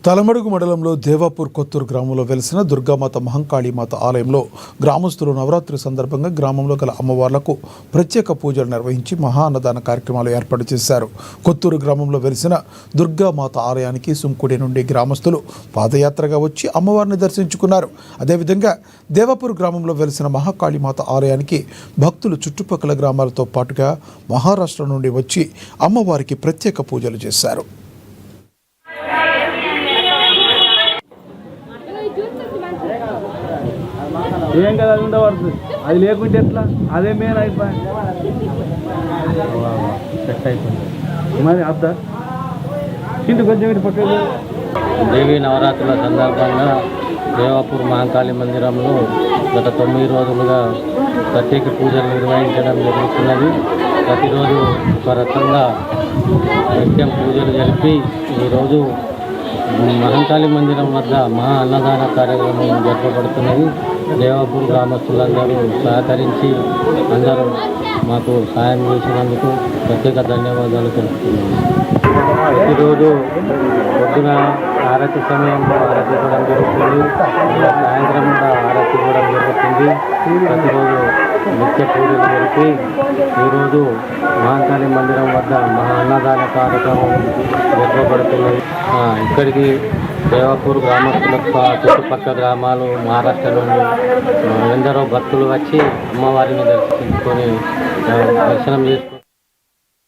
తలమడుగు మండలంలో దేవాపూర్ కొత్తూరు గ్రామంలో వెలిసిన దుర్గామాత మహంకాళీమాత ఆలయంలో గ్రామస్తులు నవరాత్రి సందర్భంగా గ్రామంలో గల అమ్మవార్లకు ప్రత్యేక పూజలు నిర్వహించి మహా అన్నదాన కార్యక్రమాలు ఏర్పాటు చేశారు. కొత్తూరు గ్రామంలో వెలిసిన దుర్గామాత ఆలయానికి సుంకుడి నుండి గ్రామస్తులు పాదయాత్రగా వచ్చి అమ్మవారిని దర్శించుకున్నారు. అదేవిధంగా దేవాపూర్ గ్రామంలో వెలిసిన మహాకాళీమాత ఆలయానికి భక్తులు చుట్టుపక్కల గ్రామాలతో పాటుగా మహారాష్ట్ర నుండి వచ్చి అమ్మవారికి ప్రత్యేక పూజలు చేశారు. ఏం కదా అది ఉండబడుతుంది, అది లేకుంటే ఎట్లా? అదే మెయిన్ అయిపోయింది, సెట్ అయిపోయింది. మరి అద్దా ఇంటి కొంచెం ఇటు పక్కన దేవీ నవరాత్రుల సందర్భంగా దేవాపూర్ మహంకాళి మందిరంలో గత 9 రోజులుగా ప్రత్యేక పూజలు నిర్వహించడం జరుగుతున్నది. ప్రతిరోజు ఒక రకంగా నిత్యం పూజలు జరిపి ఈరోజు మహంకాళి మందిరం వద్ద మహా అన్నదాన కార్యక్రమం జరపబడుతున్నది. దేవాపూర్ గ్రామస్తులందరూ సహకరించి అందరూ మాకు సాయం చేసినందుకు ప్రత్యేక ధన్యవాదాలు తెలుపుతున్నాము. ప్రతిరోజు పొద్దున ఆరతి సమయంలో ఆరతి ఇవ్వడం జరుగుతుంది, సాయంత్రం కూడా ఆరతి ఇవ్వడం జరుగుతుంది. ప్రతిరోజు నిత్య పూజలు జరిపి ఈరోజు మహంకాళి మందిరం వద్ద మహా అన్నదాన కార్యక్రమం జరపబడుతున్నది. ఇక్కడికి దేవాపూర్ గ్రామస్తులకు చుట్టుపక్కల గ్రామాలు మహారాష్ట్రలోని ఎందరో భక్తులు వచ్చి అమ్మవారిని దర్శించుకొని దర్శనం చేసుకుంటారు.